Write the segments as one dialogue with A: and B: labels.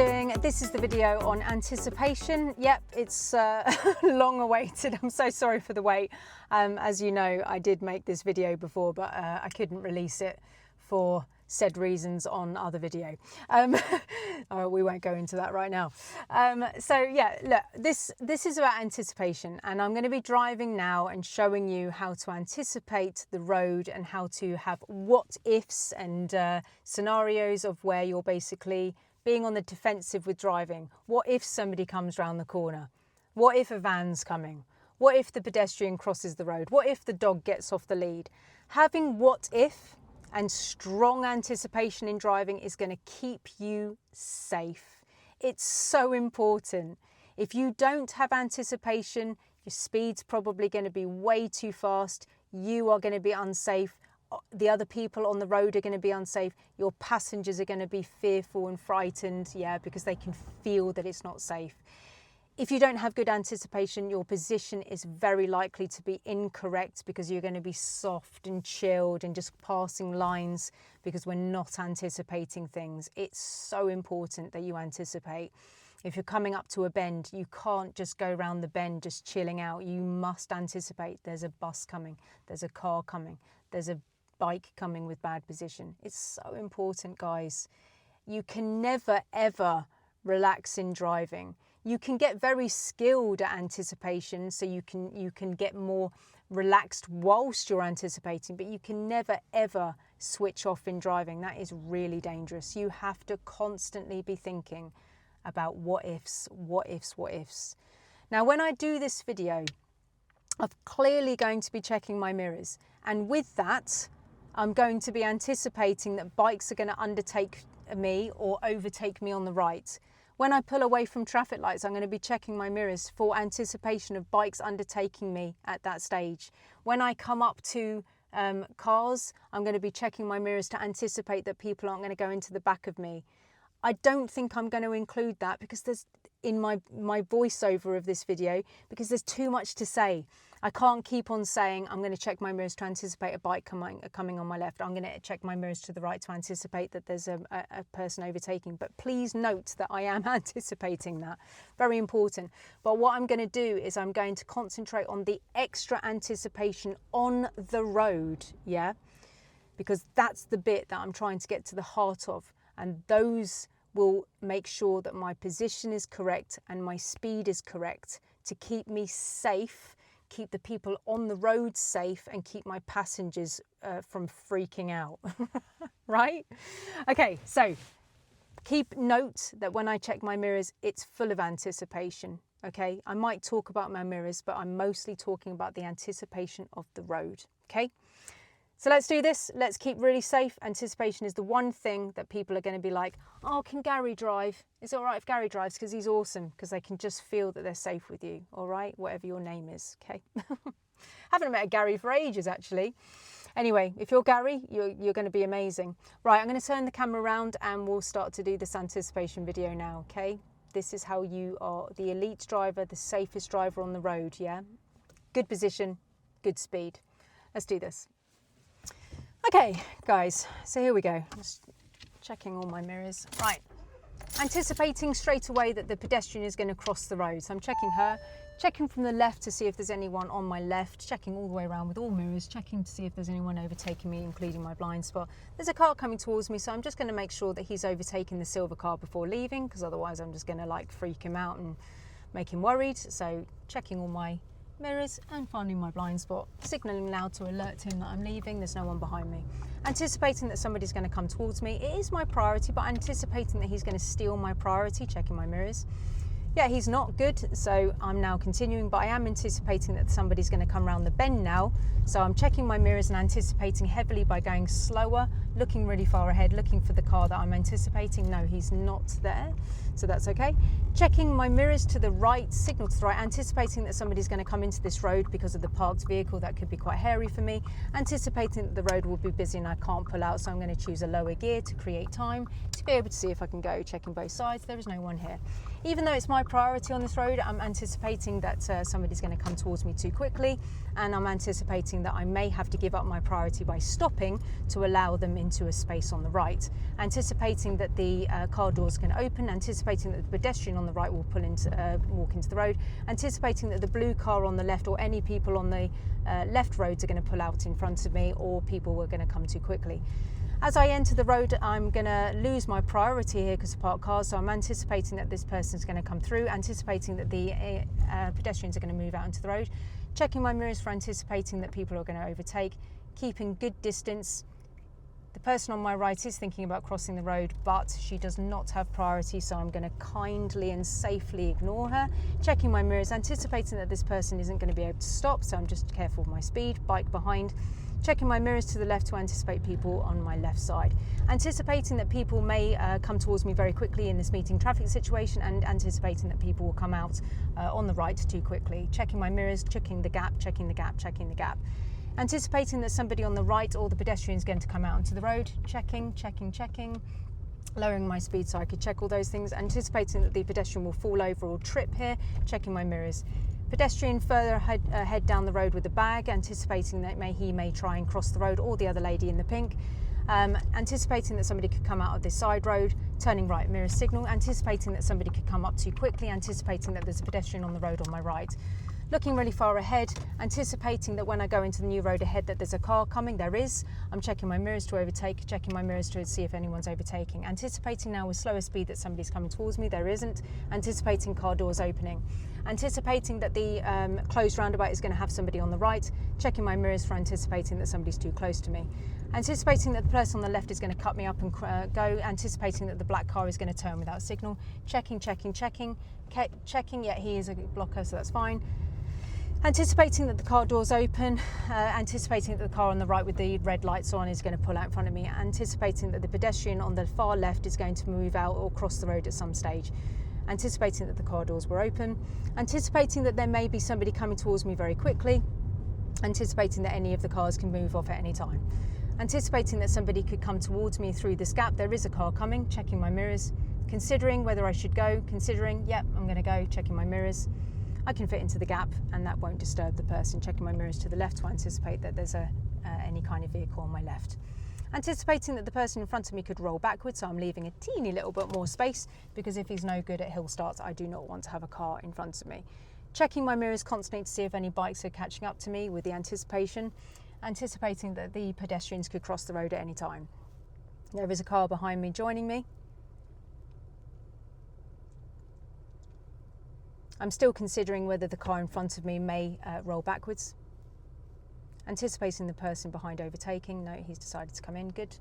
A: doing? This is the video on anticipation. Yep, it's long awaited. I'm so sorry for the wait. As you know, I did make this video before, but I couldn't release it for said reasons on other video. We won't go into that right now. So yeah, look, this is about anticipation, and I'm going to be driving now and showing you how to anticipate the road and how to have what ifs and scenarios of where you're basically being on the defensive with driving. What if somebody comes round the corner? What if a van's coming? What if the pedestrian crosses the road? What if the dog gets off the lead? Having what if and strong anticipation in driving is going to keep you safe. It's so important. If you don't have anticipation, your speed's probably going to be way too fast. You are going to be unsafe. The other people on the road are going to be unsafe. Your passengers are going to be fearful and frightened, because they can feel that it's not safe. If you don't have good anticipation, your position is very likely to be incorrect because you're going to be soft and chilled and just passing lines because we're not anticipating things. It's so important that you anticipate. If you're coming up to a bend, you can't just go around the bend just chilling out. You must anticipate there's a bus coming, there's a car coming, there's a bike coming with bad position. It's so important, guys. You can never, ever relax in driving. You can get very skilled at anticipation, so you can get more relaxed whilst you're anticipating, but you can never ever switch off in driving. That is really dangerous. You have to constantly be thinking about what ifs, what ifs, what ifs. Now, when I do this video, I'm clearly going to be checking my mirrors, and with that, I'm going to be anticipating that bikes are going to undertake me or overtake me on the right. When I pull away from traffic lights, I'm going to be checking my mirrors for anticipation of bikes undertaking me at that stage. When I come up to cars, I'm going to be checking my mirrors to anticipate that people aren't going to go into the back of me. I don't think I'm going to include that because there's in my voiceover of this video, because there's too much to say. I can't keep on saying I'm going to check my mirrors to anticipate a bike coming on my left. I'm going to check my mirrors to the right to anticipate that there's a person overtaking. But please note that I am anticipating that. Very important. But what I'm going to do is I'm going to concentrate on the extra anticipation on the road, because that's the bit that I'm trying to get to the heart of. And those will make sure that my position is correct and my speed is correct to keep me safe, keep the people on the road safe, and keep my passengers from freaking out, right? Okay, so keep note that when I check my mirrors, it's full of anticipation, okay? I might talk about my mirrors, but I'm mostly talking about the anticipation of the road, okay? So let's do this. Let's keep really safe. Anticipation is the one thing that people are going to be like, oh, can Gary drive? Is it all right if Gary drives? Because he's awesome. Because they can just feel that they're safe with you. All right? Whatever your name is. Okay. Haven't met a Gary for ages, actually. Anyway, if you're Gary, you're going to be amazing. Right, I'm going to turn the camera around and we'll start to do this anticipation video now. Okay. This is how you are the elite driver, the safest driver on the road. Yeah. Good position, good speed. Let's do this. Okay, guys, so here we go. Just checking all my mirrors. Right, anticipating straight away that the pedestrian is going to cross the road. So I'm checking her, checking from the left to see if there's anyone on my left, checking all the way around with all mirrors, checking to see if there's anyone overtaking me, including my blind spot. There's a car coming towards me, so I'm just going to make sure that he's overtaking the silver car before leaving, because otherwise I'm just going to freak him out and make him worried. So checking all my mirrors and finding my blind spot, signalling loud to alert him that I'm leaving, there's no one behind me. Anticipating that somebody's going to come towards me. It is my priority, but anticipating that he's going to steal my priority, checking my mirrors. Yeah, he's not good, so I'm now continuing, but I am anticipating that somebody's going to come around the bend now. So I'm checking my mirrors and anticipating heavily by going slower, looking really far ahead, looking for the car that I'm anticipating. No, he's not there, so that's okay. Checking my mirrors to the right, signal to the right, anticipating that somebody's going to come into this road because of the parked vehicle. That could be quite hairy for me. Anticipating that the road will be busy and I can't pull out, so I'm going to choose a lower gear to create time to be able to see if I can go, checking both sides. There is no one here. Even though it's my priority on this road, I'm anticipating that somebody's going to come towards me too quickly, and I'm anticipating that I may have to give up my priority by stopping to allow them into a space on the right. Anticipating that the car doors can open, anticipating that the pedestrian on the right will walk into the road, anticipating that the blue car on the left or any people on the left roads are going to pull out in front of me, or people are going to come too quickly. As I enter the road, I'm going to lose my priority here because of parked cars, so I'm anticipating that this person is going to come through, anticipating that the pedestrians are going to move out into the road, checking my mirrors for anticipating that people are going to overtake, keeping good distance. The person on my right is thinking about crossing the road, but she does not have priority, so I'm going to kindly and safely ignore her. Checking my mirrors, anticipating that this person isn't going to be able to stop, so I'm just careful of my speed, bike behind. Checking my mirrors to the left to anticipate people on my left side. Anticipating that people may come towards me very quickly in this meeting traffic situation, and anticipating that people will come out on the right too quickly. Checking my mirrors, checking the gap, checking the gap, checking the gap. Anticipating that somebody on the right or the pedestrian is going to come out onto the road. Checking, checking, checking. Lowering my speed so I could check all those things. Anticipating that the pedestrian will fall over or trip here. Checking my mirrors. Pedestrian further ahead down the road with a bag, anticipating that he may try and cross the road, or the other lady in the pink. Anticipating that somebody could come out of this side road, turning right, mirror signal. Anticipating that somebody could come up too quickly, anticipating that there's a pedestrian on the road on my right. Looking really far ahead, anticipating that when I go into the new road ahead that there's a car coming. There is. I'm checking my mirrors to overtake, checking my mirrors to see if anyone's overtaking. Anticipating now with slower speed that somebody's coming towards me. There isn't. Anticipating car doors opening. Anticipating that the closed roundabout is going to have somebody on the right. Checking my mirrors for anticipating that somebody's too close to me. Anticipating that the person on the left is going to cut me up and go. Anticipating that the black car is going to turn without signal. Checking, checking, checking. Checking, yeah, he is a blocker, so that's fine. Anticipating that the car doors open, anticipating that the car on the right with the red lights on is going to pull out in front of me, anticipating that the pedestrian on the far left is going to move out or cross the road at some stage, anticipating that the car doors were open, anticipating that there may be somebody coming towards me very quickly, anticipating that any of the cars can move off at any time, anticipating that somebody could come towards me through this gap. There is a car coming, checking my mirrors, considering whether I should go, considering, yep, I'm going to go, checking my mirrors. I can fit into the gap and that won't disturb the person. Checking my mirrors to the left to anticipate that there's any kind of vehicle on my left. Anticipating that the person in front of me could roll backwards, so I'm leaving a teeny little bit more space, because if he's no good at hill starts, I do not want to have a car in front of me. Checking my mirrors constantly to see if any bikes are catching up to me with the anticipation. Anticipating that the pedestrians could cross the road at any time. There is a car behind me joining me. I'm still considering whether the car in front of me may roll backwards. Anticipating the person behind overtaking. No, he's decided to come in. Good.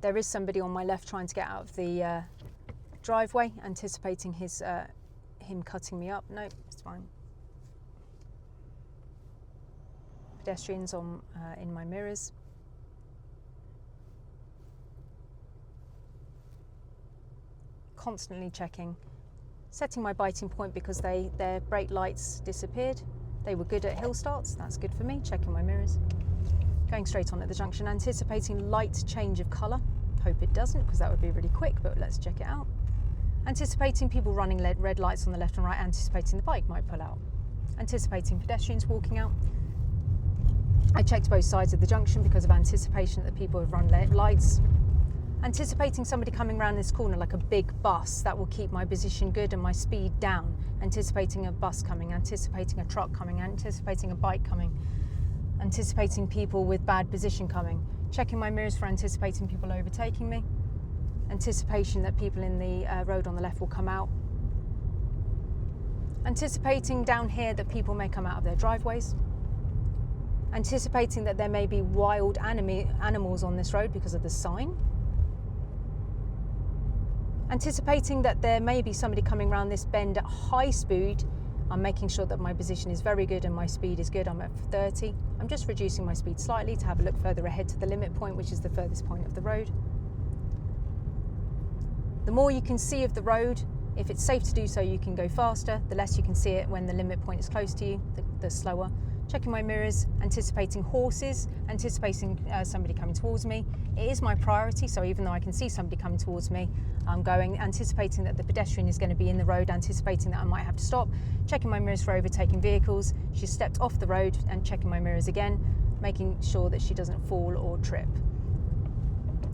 A: There is somebody on my left trying to get out of the driveway. Anticipating him cutting me up. No, it's fine. Pedestrians in my mirrors. Constantly checking, setting my biting point because their brake lights disappeared. They were good at hill starts, that's good for me. Checking my mirrors, going straight on at the junction, anticipating light change of colour. Hope it doesn't, because that would be really quick, but let's check it out. Anticipating people running red lights on the left and right, anticipating the bike might pull out. Anticipating pedestrians walking out. I checked both sides of the junction because of anticipation that people have run lights. Anticipating somebody coming around this corner like a big bus, that will keep my position good and my speed down. Anticipating a bus coming, anticipating a truck coming, anticipating a bike coming, anticipating people with bad position coming. Checking my mirrors for anticipating people overtaking me. Anticipation that people in the road on the left will come out. Anticipating down here that people may come out of their driveways. Anticipating that there may be wild animals on this road because of the sign. Anticipating that there may be somebody coming around this bend at high speed. I'm making sure that my position is very good and my speed is good. I'm at 30. I'm just reducing my speed slightly to have a look further ahead to the limit point, which is the furthest point of the road. The more you can see of the road, if it's safe to do so, you can go faster. The less you can see it when the limit point is close to you, the slower. Checking my mirrors, anticipating horses, anticipating somebody coming towards me. It is my priority, so even though I can see somebody coming towards me, I'm going, anticipating that the pedestrian is going to be in the road, anticipating that I might have to stop, checking my mirrors for overtaking vehicles. She's stepped off the road and checking my mirrors again, making sure that she doesn't fall or trip.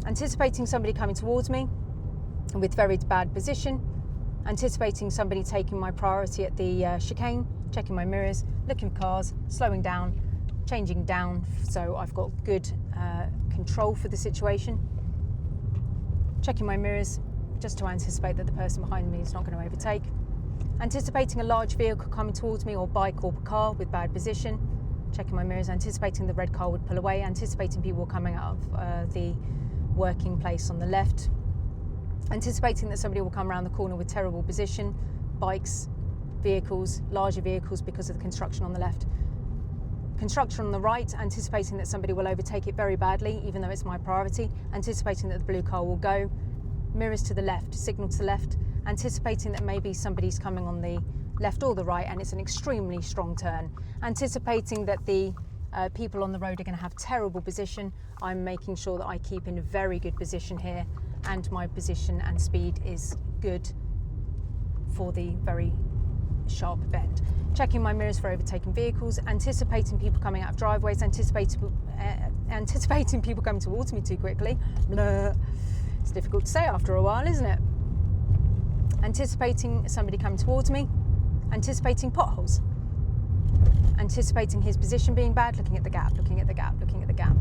A: Anticipating somebody coming towards me with very bad position, anticipating somebody taking my priority at the chicane, checking my mirrors, looking for cars, slowing down, changing down so I've got good control for the situation, checking my mirrors just to anticipate that the person behind me is not going to overtake, anticipating a large vehicle coming towards me or bike or car with bad position, checking my mirrors, anticipating the red car would pull away, anticipating people coming out of the working place on the left, anticipating that somebody will come around the corner with terrible position, bikes, vehicles, larger vehicles because of the construction on the left. Construction on the right, anticipating that somebody will overtake it very badly, even though it's my priority, anticipating that the blue car will go. Mirrors to the left, signal to the left, anticipating that maybe somebody's coming on the left or the right and it's an extremely strong turn, anticipating that the people on the road are going to have terrible position. I'm making sure that I keep in a very good position here and my position and speed is good for the very sharp bend. Checking my mirrors for overtaking vehicles, anticipating people coming out of driveways, anticipating people coming towards me too quickly. Blah. It's difficult to say after a while, isn't it? Anticipating somebody coming towards me, anticipating potholes, anticipating his position being bad, looking at the gap, looking at the gap, looking at the gap,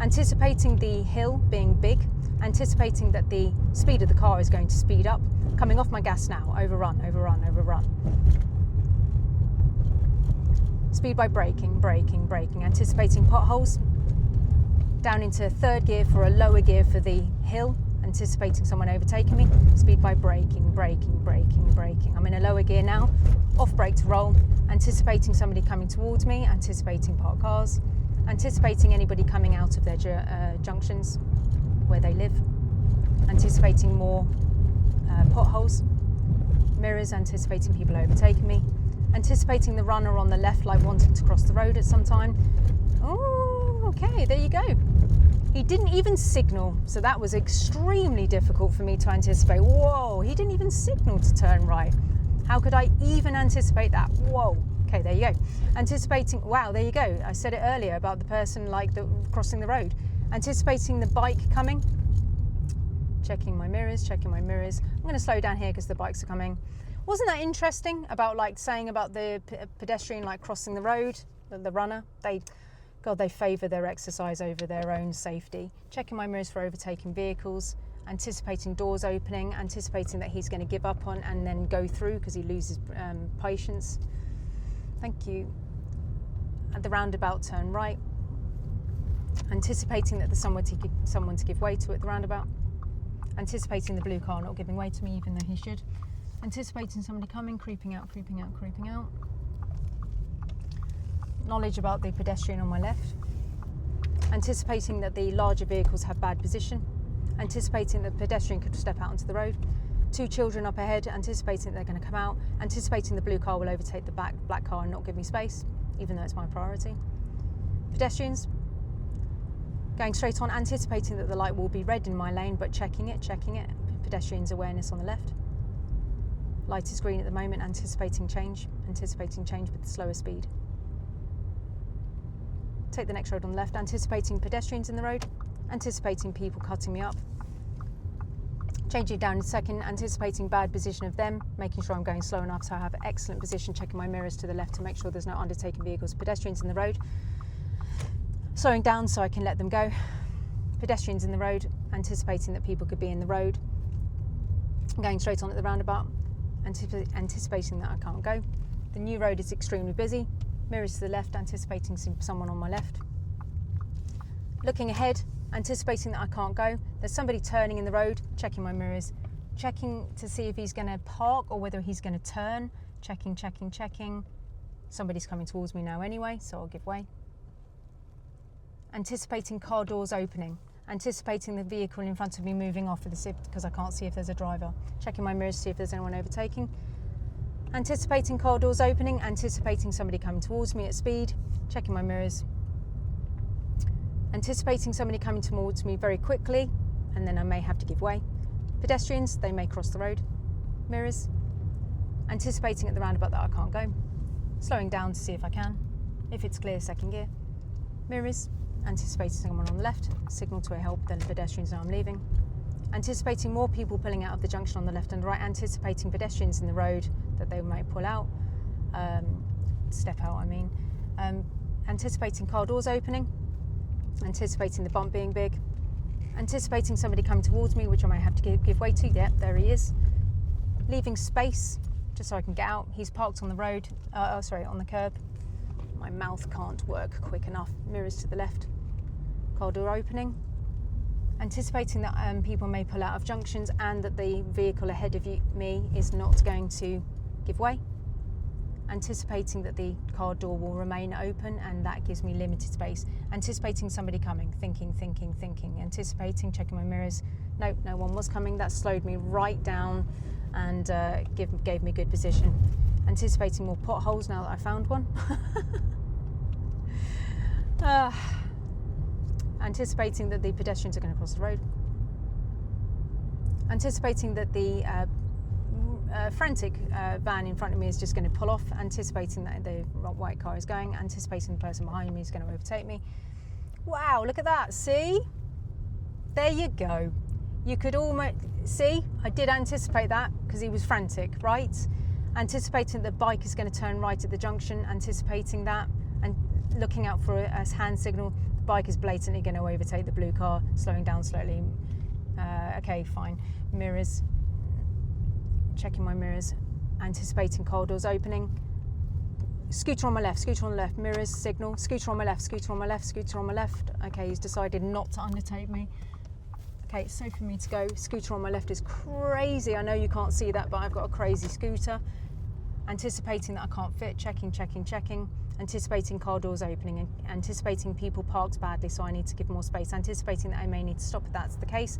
A: anticipating the hill being big, anticipating that the speed of the car is going to speed up, coming off my gas now, overrun, overrun, overrun. Speed by braking, braking, braking, anticipating potholes, down into third gear for a lower gear for the hill, anticipating someone overtaking me, speed by braking, braking, braking, braking. I'm in a lower gear now, off brake to roll, anticipating somebody coming towards me, anticipating parked cars, anticipating anybody coming out of their junctions where they live, anticipating more potholes, mirrors, anticipating people overtaking me, anticipating the runner on the left like wanting to cross the road at some time. Oh, okay, there you go. He didn't even signal, so that was extremely difficult for me to anticipate. Whoa, he didn't even signal to turn right. How could I even anticipate that? Whoa. Okay, there you go. Anticipating, wow, there you go. I said it earlier about the person crossing the road. Anticipating the bike coming. Checking my mirrors, checking my mirrors. I'm going to slow down here because the bikes are coming. Wasn't that interesting about saying about the pedestrian crossing the road, the runner? They favour their exercise over their own safety. Checking my mirrors for overtaking vehicles, anticipating doors opening, anticipating that he's going to give up on and then go through because he loses patience. Thank you. At the roundabout, turn right. Anticipating that there's someone to give way to at the roundabout. Anticipating the blue car not giving way to me, even though he should. Anticipating somebody coming, creeping out, creeping out, creeping out. Knowledge about the pedestrian on my left. Anticipating that the larger vehicles have bad position. Anticipating that the pedestrian could step out onto the road. Two children up ahead, anticipating they're going to come out. Anticipating the blue car will overtake the black car and not give me space, even though it's my priority. Pedestrians. Going straight on, anticipating that the light will be red in my lane, but checking it. Pedestrians awareness on the left. Light is green at the moment, anticipating change with the slower speed. Take the next road on the left, anticipating pedestrians in the road, anticipating people cutting me up. Changing down in a second, anticipating bad position of them, making sure I'm going slow enough so I have excellent position, checking my mirrors to the left to make sure there's no undertaking vehicles, pedestrians in the road. Slowing down so I can let them go. Pedestrians in the road, anticipating that people could be in the road. Going straight on at the roundabout, anticipating that I can't go. The new road is extremely busy. Mirrors to the left, anticipating someone on my left. Looking ahead, anticipating that I can't go. There's somebody turning in the road, checking my mirrors. Checking to see if he's going to park or whether he's going to turn. Checking. Somebody's coming towards me now anyway, so I'll give way. Anticipating car doors opening. Anticipating the vehicle in front of me moving off because I can't see if there's a driver. Checking my mirrors to see if there's anyone overtaking. Anticipating car doors opening, anticipating somebody coming towards me at speed, checking my mirrors. Anticipating somebody coming towards me very quickly, and then I may have to give way. Pedestrians, they may cross the road. Mirrors. Anticipating at the roundabout that I can't go. Slowing down to see if I can. If it's clear, second gear. Mirrors. Anticipating someone on the left. Signal to help the pedestrians know I'm leaving. Anticipating more people pulling out of the junction on the left and right. Anticipating pedestrians in the road that they may pull out. Step out, I mean. Anticipating car doors opening. Anticipating the bump being big. Anticipating somebody coming towards me, which I may have to give way to. Yep, there he is. Leaving space, just so I can get out. He's parked on the road, on the curb. My mouth can't work quick enough. Mirrors to the left. Car door opening. Anticipating that people may pull out of junctions and that the vehicle ahead of me is not going to give way. Anticipating that the car door will remain open and that gives me limited space. Anticipating somebody coming, thinking. Anticipating, checking my mirrors. Nope, no one was coming. That slowed me right down and gave me good position. Anticipating more potholes now that I found one. Anticipating that the pedestrians are going to cross the road. Anticipating that the frantic van in front of me is just going to pull off. Anticipating that the white car is going. Anticipating the person behind me is going to overtake me. Wow, look at that. See? There you go. You could almost see, I did anticipate that because he was frantic, right? Anticipating that the bike is going to turn right at the junction, anticipating that and looking out for a hand signal. The bike is blatantly going to overtake the blue car, slowing down slowly. Okay, fine. Mirrors. Checking my mirrors. Anticipating car doors opening. Scooter on my left, mirrors, signal. Scooter on my left. Okay, he's decided not to undertake me. Okay, it's safe for me to go. Scooter on my left is crazy. I know you can't see that, but I've got a crazy scooter. Anticipating that I can't fit, checking. Anticipating car doors opening and anticipating people parked badly, so I need to give more space. Anticipating that I may need to stop if that's the case.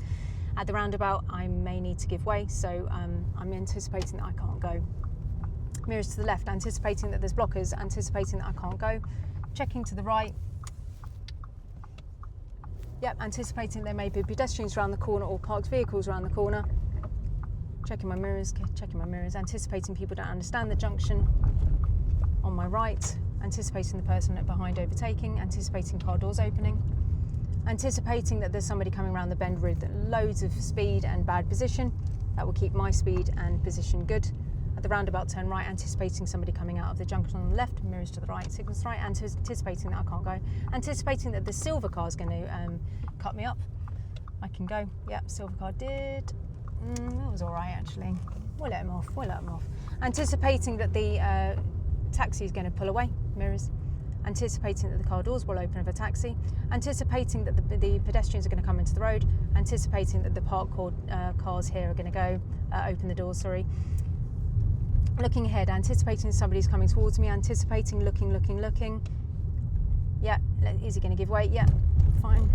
A: At the roundabout, I may need to give way, so I'm anticipating that I can't go. Mirrors to the left, anticipating that there's blockers, anticipating that I can't go. Checking to the right. Yep, anticipating there may be pedestrians around the corner or parked vehicles around the corner. Checking my mirrors, anticipating people don't understand the junction. On my right, anticipating the person behind overtaking, anticipating car doors opening. Anticipating that there's somebody coming around the bend with loads of speed and bad position. That will keep my speed and position good. At the roundabout, turn right, anticipating somebody coming out of the junction on the left, mirrors to the right, signals right, anticipating that I can't go. Anticipating that the silver car is going to cut me up. I can go. Yep, silver car did. That was all right, actually. We'll let him off. Anticipating that the taxi is going to pull away, mirrors. Anticipating that the car doors will open of a taxi, anticipating that the pedestrians are going to come into the road, anticipating that the parked cars here are going to go open the doors, looking ahead, anticipating somebody's coming towards me, anticipating, looking. Yeah, is he going to give way? Yeah, fine.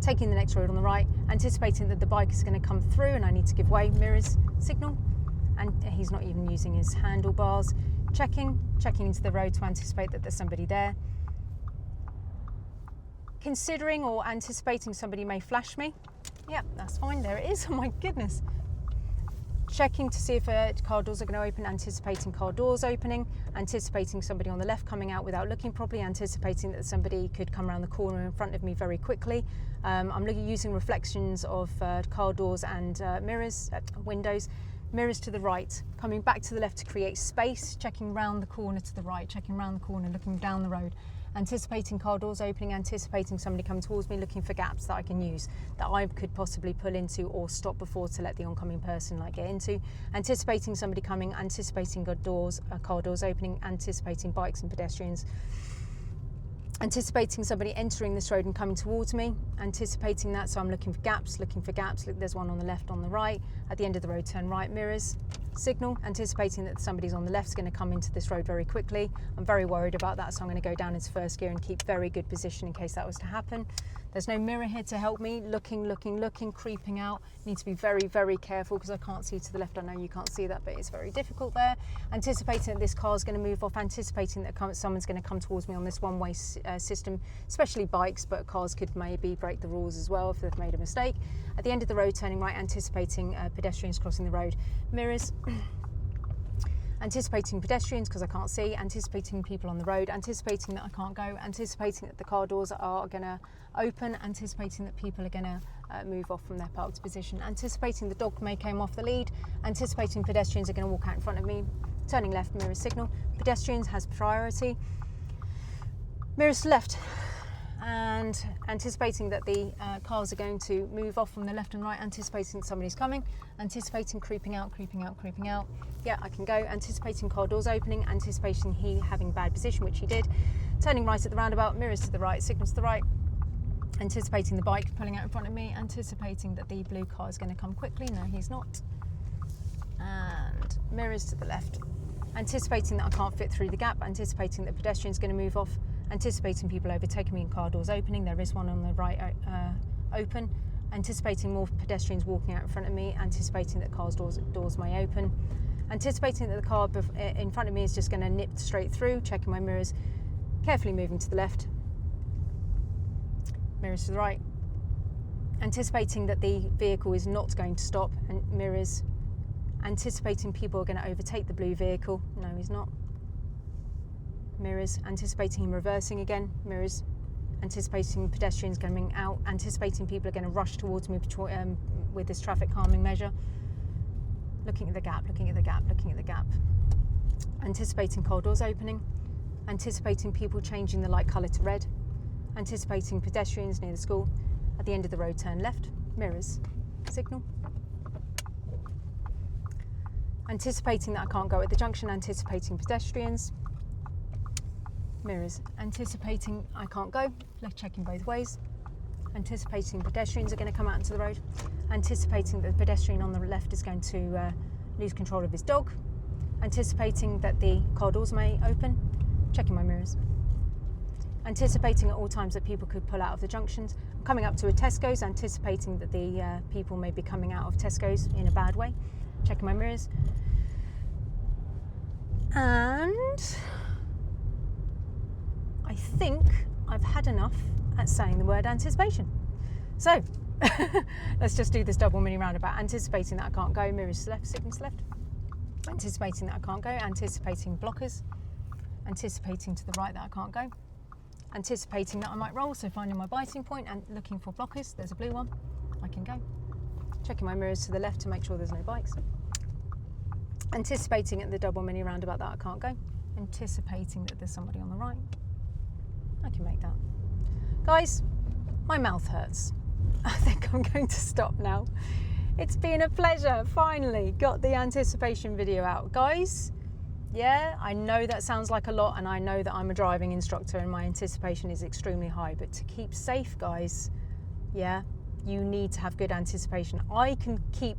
A: Taking the next road on the right, anticipating that the bike is going to come through and I need to give way, mirrors, signal, and he's not even using his handlebars. Checking into the road to anticipate that there's somebody there. Considering or anticipating somebody may flash me. Yep, that's fine, there it is, oh my goodness. Checking to see if car doors are going to open, anticipating car doors opening, anticipating somebody on the left coming out without looking properly, anticipating that somebody could come around the corner in front of me very quickly. I'm using reflections of car doors and mirrors, windows. Mirrors to the right, coming back to the left to create space, checking round the corner to the right, looking down the road, anticipating car doors opening, anticipating somebody coming towards me, looking for gaps that I can use, that I could possibly pull into or stop before to let the oncoming person get into, anticipating somebody coming, anticipating car doors opening, anticipating bikes and pedestrians, anticipating somebody entering this road and coming towards me, anticipating that, so I'm looking for gaps, look, there's one on the left, on the right, at the end of the road turn right, mirrors, signal, anticipating that somebody's on the left is going to come into this road very quickly. I'm very worried about that, so I'm going to go down into first gear and keep very good position in case that was to happen. There's no mirror here to help me. Looking, creeping out. Need to be very, very careful because I can't see to the left. I know you can't see that, but it's very difficult there. Anticipating that this car is going to move off, anticipating that someone's going to come towards me on this one-way system, especially bikes, but cars could maybe break the rules as well if they've made a mistake. At the end of the road, turning right, anticipating pedestrians crossing the road. Mirrors. Anticipating pedestrians because I can't see, anticipating people on the road, anticipating that I can't go, anticipating that the car doors are going to open, anticipating that people are going to move off from their parked position, anticipating the dog may come off the lead, anticipating pedestrians are going to walk out in front of me, turning left, mirror signal, pedestrians has priority, mirrors to left, and anticipating that the cars are going to move off from the left and right, anticipating that somebody's coming, anticipating creeping out. Yeah, I can go. Anticipating car doors opening, anticipating he having bad position, which he did. Turning right at the roundabout, mirrors to the right, signals to the right. Anticipating the bike pulling out in front of me, anticipating that the blue car is going to come quickly. No, he's not. And mirrors to the left. Anticipating that I can't fit through the gap, anticipating that pedestrian's going to move off, anticipating people overtaking me and car doors opening. There is one on the right open. Anticipating more pedestrians walking out in front of me, anticipating that cars doors may open. Anticipating that the car in front of me is just going to nip straight through, checking my mirrors, carefully moving to the left, mirrors to the right. Anticipating that the vehicle is not going to stop, and mirrors. Anticipating people are going to overtake the blue vehicle. No, he's not. Mirrors. Anticipating him reversing again. Mirrors. Anticipating pedestrians coming out. Anticipating people are going to rush towards me with this traffic calming measure. Looking at the gap. Anticipating car doors opening. Anticipating people changing the light colour to red. Anticipating pedestrians near the school. At the end of the road, turn left. Mirrors. Signal. Anticipating that I can't go at the junction. Anticipating pedestrians. Mirrors. Anticipating I can't go. Left checking both ways. Anticipating pedestrians are going to come out into the road. Anticipating that the pedestrian on the left is going to lose control of his dog. Anticipating that the car doors may open. Checking my mirrors. Anticipating at all times that people could pull out of the junctions. I'm coming up to a Tesco's, anticipating that the people may be coming out of Tesco's in a bad way. Checking my mirrors. And I think I've had enough at saying the word anticipation. So let's just do this double mini roundabout. Anticipating that I can't go, mirrors to left, signals to left. Anticipating that I can't go, anticipating blockers. Anticipating to the right that I can't go. Anticipating that I might roll, so finding my biting point and looking for blockers. There's a blue one, I can go. Checking my mirrors to the left to make sure there's no bikes. Anticipating at the double mini roundabout that I can't go. Anticipating that there's somebody on the right. I can make that. Guys, my mouth hurts. I think I'm going to stop now. It's been a pleasure, finally got the anticipation video out. Guys, yeah, I know that sounds like a lot, and I know that I'm a driving instructor and my anticipation is extremely high, but to keep safe, guys, yeah, you need to have good anticipation. I can keep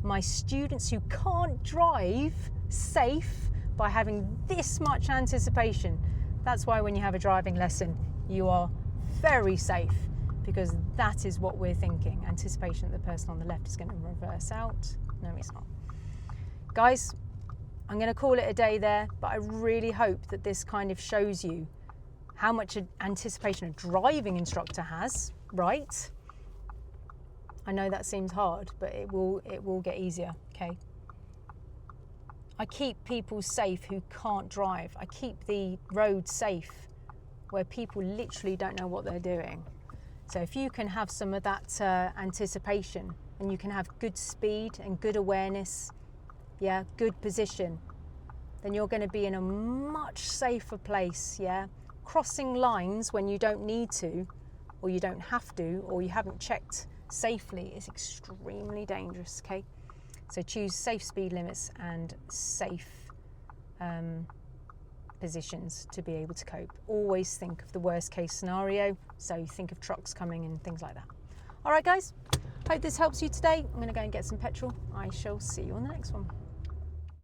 A: my students who can't drive safe by having this much anticipation. That's why when you have a driving lesson, you are very safe, because that is what we're thinking. Anticipation that the person on the left is going to reverse out. No, he's not. Guys, I'm going to call it a day there, but I really hope that this kind of shows you how much anticipation a driving instructor has, right? I know that seems hard, but it will get easier, okay? I keep people safe who can't drive. I keep the road safe where people literally don't know what they're doing. So if you can have some of that anticipation, and you can have good speed and good awareness, yeah, good position, then you're going to be in a much safer place, yeah? Crossing lines when you don't need to, or you don't have to, or you haven't checked safely is extremely dangerous, okay? So choose safe speed limits and safe positions to be able to cope. Always think of the worst case scenario, so think of trucks coming and things like that. All right, guys, hope this helps you today. I'm going to go and get some petrol. I shall see you on the next one.